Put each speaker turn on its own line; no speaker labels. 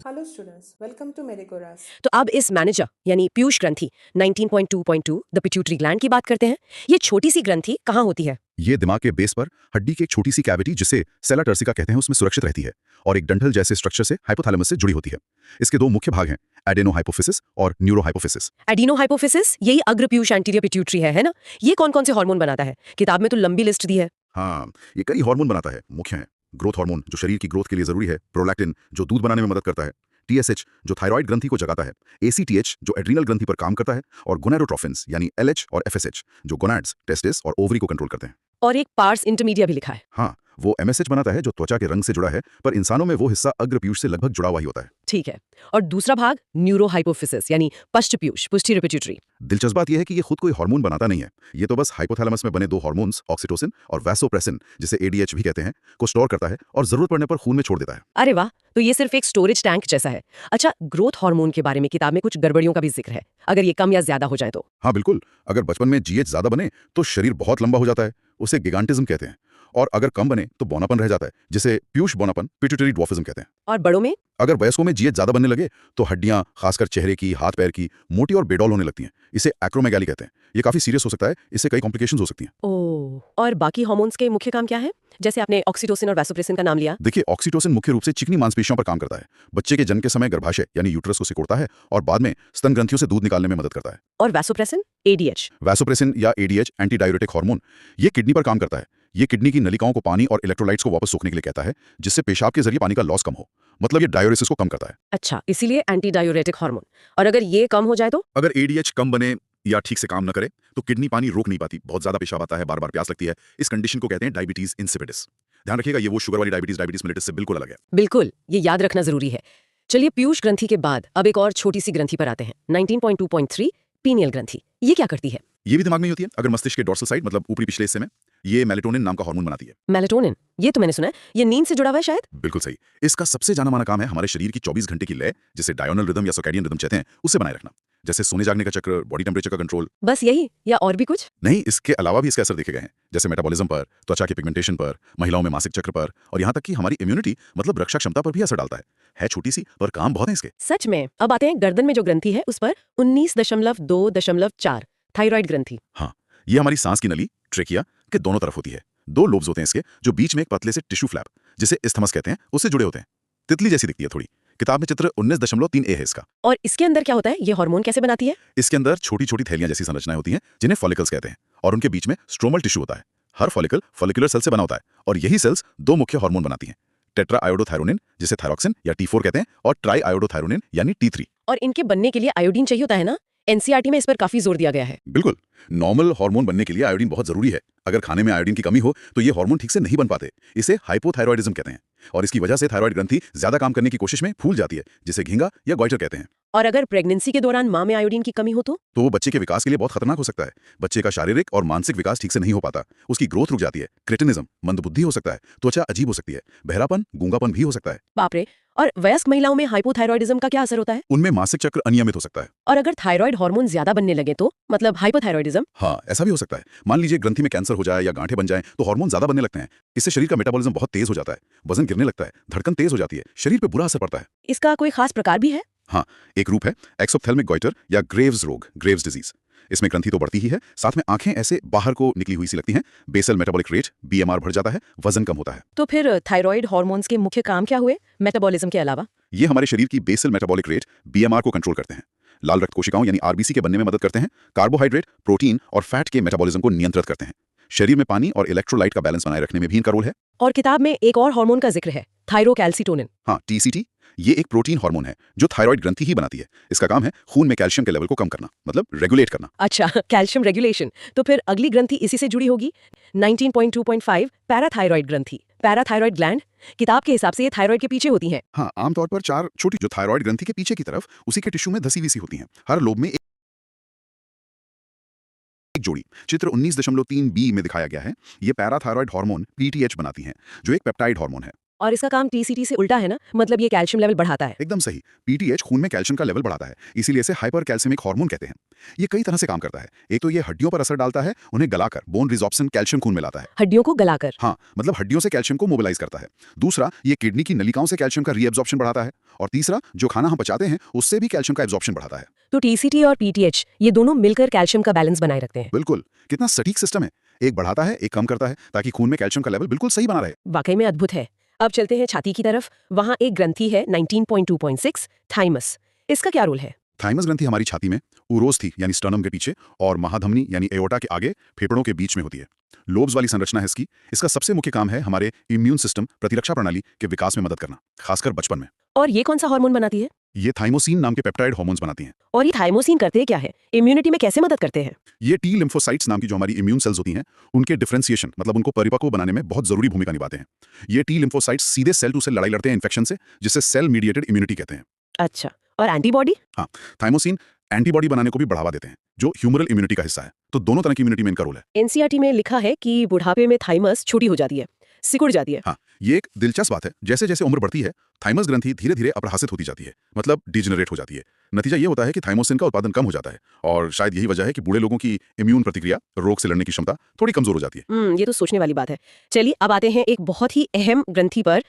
Hello students, welcome to Medicoras.
तो अब इस मैनेजर यानी पीयूष ग्रंथि 19.2.2 द पिट्यूटरी ग्लैंड की बात करते हैं। ये छोटी सी ग्रंथि कहाँ होती है?
ये दिमाग के बेस पर हड्डी की एक छोटी सी कैविटी जिसे सेला टर्सिका कहते हैं उसमें सुरक्षित रहती है और एक डंठल जैसे स्ट्रक्चर से हाइपोथैलेमस से जुड़ी होती है। इसके दो मुख्य भाग हैं, एडेनोहाइपोफिसिस और न्यूरोहाइपोफिसिस।
एडिनोहाइपोफिसिस यही अग्र पीयूष एंटीरियर पिट्यूटरी है ना? ये कौन कौन से हार्मोन बनाता है? किताब में तो लंबी लिस्ट दी है।
हाँ, ये कई हार्मोन बनाता है। मुख्य हैं ग्रोथ हार्मोन जो शरीर की ग्रोथ के लिए जरूरी है, प्रोलैक्टिन जो दूध बनाने में मदद करता है, टीएसएच जो थायराइड ग्रंथि को जगाता है, एसीटीएच जो एड्रीनल ग्रंथि पर काम करता है और गोनाडोट्रोफिन्स यानी एलएच और एफएसएच जो गोनाड्स, टेस्टिस और ओवरी को कंट्रोल करते हैं।
और एक पार्स इंटरमीडिया भी लिखा है।
हाँ, वो एमएसएच बनाता है जो त्वचा के रंग से जुड़ा है, पर इंसानों में वो हिस्सा अग्र पीयूष से लगभग जुड़ा हुआ ही होता है।
ठीक है। और दूसरा भाग न्यूरोहाइपोफिसिस यानी पश्च पीयूष पुष्टिर पिट्यूटरी।
दिलचस्प बात यह है कि ये खुद कोई हार्मोन बनाता नहीं है। ये तो बस हाइपोथैलेमस में बने दो हार्मोन्स ऑक्सीटोसिन और वैसोप्रेसिन जिसे एडीएच भी कहते हैं को स्टोर करता है और जरूरत पड़ने पर खून में छोड़ देता है।
अरे वाह, तो ये सिर्फ एक स्टोरेज टैंक जैसा है। अच्छा, ग्रोथ हार्मोन के बारे में किताब में कुछ गड़बड़ियों का भी जिक्र है, अगर ये कम या ज्यादा हो जाए तो?
हाँ बिल्कुल, अगर बचपन में जीएच ज्यादा बने तो शरीर बहुत लंबा हो जाता है, उसे गिगांटिज्म कहते हैं। और अगर कम बने तो बौनापन रह जाता है, जिसे पीयूष बौनापन पिट्यूटरी ड्वार्फिज्म कहते हैं।
और बड़ों में?
अगर वयस्कों में जीएच ज्यादा बनने लगे तो हड्डियां, खासकर चेहरे की, हाथ पैर की, मोटी और बेडौल होने लगती हैं। इसे एक्रोमेगाली कहते हैं। ये काफी सीरियस हो सकता है, इससे कई कॉम्प्लिकेशंस हो सकती हैं।
ओह, और बाकी हार्मोन्स के मुख्य काम क्या है? जैसे आपने ऑक्सीटोसिन और वैसोप्रेसिन का नाम लिया।
देखिए, ऑक्सीटोसिन मुख्य रूप से चिकनी मांसपेशियों पर काम करता है। बच्चे के जन्म के समय गर्भाशय यानी यूट्रस को सिकोड़ता है और बाद में स्तन ग्रंथियों से दूध निकालने में मदद करता है।
और वैसोप्रेसिन एडीएच।
वैसोप्रेसिन या एडीएच एंटी डायूरेटिक हार्मोन ये किडनी पर काम करता है। ये किडनी की नलिकाओं को पानी और इलेक्ट्रोलाइट्स को वापस सोखने के लिए कहता है, जिससे पेशाब के जरिए पानी का लॉस कम हो। मतलब ये डायूरेसिस को कम करता है।
अच्छा, इसीलिए एंटी डायूरेटिक हार्मोन। और अगर ये कम हो जाए तो?
अगर एडीएच कम बने या ठीक से काम न करे तो किडनी पानी रोक नहीं पाती, बहुत ज्यादा पेशाब आता है, बार बार प्यास लगती है। इस कंडीशन को कहते हैं डायबिटीज इंसिपिडिस। ध्यान रखिएगा, ये वो शुगर वाली डायबिटीज मिलेटस से बिल्कुल अलग है।
बिल्कुल, ये याद रखना जरूरी है। चलिए, पीयूष ग्रंथि के बाद अब एक और छोटी सी ग्रंथि पर आते हैं। 19.2.3 पीनियल ग्रंथि। ये क्या करती है?
ये भी दिमाग में ही होती है। अगर मस्तिष्क के डोर्सल साइड मतलब ऊपरी पिछले हिस्से में ये मेलेटोनिन नाम का हार्मोन बनाती है।
मेलाटोनिन, ये तो मैंने सुना है, ये नींद से जुड़ा हुआ है शायद?
बिल्कुल सही। इसका सबसे जाना माना काम है हमारे शरीर की 24 घंटे की लय, जिसे डायोनल रिदम या सर्कैडियन रिदम कहते हैं, उसे बनाए रखना। जैसे सोने जागने का चक्र, बॉडी टेम्परेचर का कंट्रोल।
बस यही या और भी कुछ?
नहीं, इसके अलावा भी इसके असर देखे गए हैं, जैसे मेटाबॉलिज्म पर, त्वचा के पिगमेंटेशन पर, महिलाओं में मासिक चक्र पर और यहाँ तक कि हमारी इम्यूनिटी मतलब रक्षा क्षमता पर भी असर डालता है छोटी सी पर काम बहुत है इसके।
सच में? अब आते हैं गर्दन में जो ग्रंथि है उस पर 19.2.4 थायराइड ग्रंथि।
हाँ, ये हमारी सांस की नली ट्रेकिया के दोनों तरफ होती है। दो लोब्स होते हैं इसके, जो बीच में एक पतले से टिश्यू फ्लैप जिसे इस्थमस कहते हैं उससे जुड़े होते हैं। तितली जैसी दिखती है थोड़ी। किताब में चित्र 19.3 है इसका।
और इसके अंदर क्या होता है? ये हार्मोन कैसे बनाती है?
इसके अंदर छोटी छोटी थैलियां जैसी संरचनाएं होती हैं जिन्हें फॉलिकल्स कहते हैं और उनके बीच में स्ट्रोमल टिश्यू होता है। हर फॉलिकल फॉलिकुलर सेल से बना होता है और यही सेल्स दो मुख्य हार्मोन बनाती हैं, टेट्रा आयोडोथायरोनिन जिसे थायरॉक्सिन या T4 कहते हैं और ट्राई आयोडोथायरोनिन यानी T3।
और इनके बनने के लिए आयोडीन चाहिए होता है ना? एनसीईआरटी में इस पर काफी जोर दिया गया है।
बिल्कुल, नॉर्मल हार्मोन बनने के लिए आयोडीन बहुत जरूरी है। अगर खाने में आयोडीन की कमी हो तो ये हार्मोन ठीक से नहीं बन पाते। इसे हाइपोथायरॉयडिज्म कहते हैं और इसकी वजह से थायराइड ग्रंथि ज्यादा काम करने की कोशिश में फूल जाती है, जिसे घींगा या गॉइटर कहते हैं।
और अगर प्रेगनेंसी के दौरान माँ में आयोडीन की कमी हो तो?
तो वो बच्चे के विकास के लिए बहुत खतरनाक हो सकता है। बच्चे का शारीरिक और मानसिक विकास ठीक से नहीं हो पाता, उसकी ग्रोथ रुक जाती है, क्रेटिनिज्म, मंदबुद्धि हो सकता है, त्वचा अजीब हो सकती है, बहरापन, गूंगापन भी हो सकता है।
बाप रे। और वयस्क महिलाओं में हाइपोथायरॉयडिज्म का क्या असर होता है?
उनमें मासिक चक्र अनियमित हो सकता है।
और अगर थायराइड हार्मोन ज्यादा बनने लगे तो, मतलब हाइपोथायरॉयडिज्म?
हाँ, ऐसा भी हो सकता है। मान लीजिए ग्रंथि में कैंसर हो जाए या गांठें बन जाएं तो हार्मोन ज्यादा बनने लगते हैं। इससे शरीर का मेटाबॉलिज्म बहुत तेज हो जाता है, वजन गिरने लगता है, धड़कन तेज हो जाती है, शरीर पे बुरा असर पड़ता है।
इसका कोई खास प्रकार भी है?
हाँ, एक रूप है एक्सोप्थेल्मिक गॉइटर या ग्रेव्स रोग, ग्रेव्स डिजीज। इसमें ग्रंथि तो बढ़ती ही है, साथ में आंखें ऐसे बाहर को निकली हुई सी लगती हैं, बेसल मेटाबॉलिक रेट बीएमआर बढ़ जाता है, वजन कम होता है।
तो फिर थायराइड हार्मोन्स के मुख्य काम क्या हुए मेटाबॉलिज्म के अलावा?
ये हमारे शरीर की बेसल मेटाबॉलिक रेट बीएमआर को कंट्रोल करते हैं, लाल रक्त कोशिकाओं यानी आरबीसी के बनने में मदद करते हैं, कार्बोहाइड्रेट, प्रोटीन और फैट के मेटाबॉलिज्म को नियंत्रित करते हैं, शरीर में पानी और इलेक्ट्रोलाइट का बैलेंस बनाए रखने में भी इनका रोल है।
और किताब में एक और हार्मोन का जिक्र है, थायरोकैल्सिटोनिन।
हाँ, टीसीटी, ये एक प्रोटीन हार्मोन है जो थायराइड ग्रंथि ही बनाती है। इसका काम है खून में कैल्शियम के लेवल को कम करना, मतलब रेगुलेट करना।
अच्छा, कैल्शियम रेगुलेशन। तो फिर अगली ग्रंथि इसी से जुड़ी होगी। 19.2.5 पैराथायरॉइड ग्रंथि, पैराथायरॉइड ग्लैंड। किताब के हिसाब से ये थायराइड के पीछे होती हैं।
हाँ, आमतौर पर चार छोटी जो थायराइड ग्रंथि के पीछे की तरफ उसी के टिश्यू में धसी हुई सी होती हैं। हर लोब में एक जोड़ी। चित्र 19.3 बी में दिखाया गया है। ये पैराथायरॉइड हार्मोन पीटीएच बनाती हैं, जो एक पेप्टाइड हार्मोन है।
और इसका काम टीसीटी से उल्टा है ना, मतलब ये कैल्शियम लेवल बढ़ाता है।
एकदम सही। पीटीएच खून में कैल्शियम का लेवल बढ़ाता है, इसीलिए इसे हाइपर कैल्सियमिक हार्मोन कहते हैं। ये कई तरह से काम करता है। एक तो ये हड्डियों पर असर डालता है, उन्हें गलाकर बोन रिजॉर्प्शन कैल्शियम खून में लाता है।
हड्डियों को गलाकर?
हाँ, मतलब हड्डियों से कैल्शियम को मोबिलाइज करता है। दूसरा, ये किडनी की नलिकाओं से कैल्शियम का रीएब्जॉर्प्शन बढ़ाता है। और तीसरा, जो खाना हम पचाते हैं उससे भी कैल्शियम का एब्जॉर्प्शन बढ़ाता है।
तो टीसीटी और पीटीएच ये दोनों मिलकर कैल्शियम का बैलेंस बनाए रखते हैं।
बिल्कुल, कितना सटीक सिस्टम है। एक बढ़ाता है, एक कम करता है, ताकि खून में कैल्शियम का लेवल बिल्कुल सही बना रहे।
वाकई में अद्भुत है। अब चलते हैं छाती की तरफ। वहां एक ग्रंथि है 19.2.6 थाइमस। इसका क्या रोल है?
थाइमस ग्रंथि हमारी छाती में उरोस्थी यानी स्टर्नम के पीछे और महाधमनी यानी एओर्टा के आगे फेफड़ों के बीच में होती है। लोब्स वाली संरचना है इसकी। इसका सबसे मुख्य काम है हमारे इम्यून सिस्टम, प्रतिरक्षा प्रणाली के विकास में मदद करना, खासकर बचपन में।
और ये कौन सा हार्मोन बनाती है?
ये थाइमोसिन नाम के पेप्टाइड हार्मोन्स बनाती हैं।
और ये थाइमोसिन करते क्या है? इम्यूनिटी में कैसे मदद करते हैं?
ये टी लिम्फोसाइट्स नाम की जो हमारी इम्यून सेल्स होती हैं, उनके डिफरेंशिएशन मतलब उनको परिपक्व बनाने में बहुत जरूरी भूमिका निभाते हैं। ये टी लिम्फोसाइट्स सीधे सेल टू सेल लड़ाई लड़ते हैं इन्फेक्शन से, जिसे सेल मीडिएटेड इम्यूनिटी कहते हैं।
अच्छा, और एंटीबॉडी?
हाँ, थाइमोसिन एंटीबॉडी बनाने को भी बढ़ावा देते हैं, जो ह्यूमरल इम्यूनिटी का हिस्सा है। तो दोनों तरह की इम्यूनिटी में इनका रोल है।
एनसीईआरटी में लिखा है कि बुढ़ापे में थाइमस छोटी हो जाती है, सिकुड़ जाती है।
हाँ, ये एक दिलचस्प बात है। जैसे जैसे उम्र बढ़ती है, थाइमस ग्रंथि धीरे धीरे अप्रहासित होती जाती है, मतलब डिजेनरेट हो जाती है। नतीजा ये होता है कि थाइमोसिन का उत्पादन कम हो जाता है, और शायद यही वजह है कि बूढ़े लोगों की इम्यून प्रतिक्रिया, रोग से लड़ने की क्षमता थोड़ी कमजोर हो जाती है।
ये तो सोचने वाली बात है। चलिए अब आते हैं एक बहुत ही अहम ग्रंथि पर,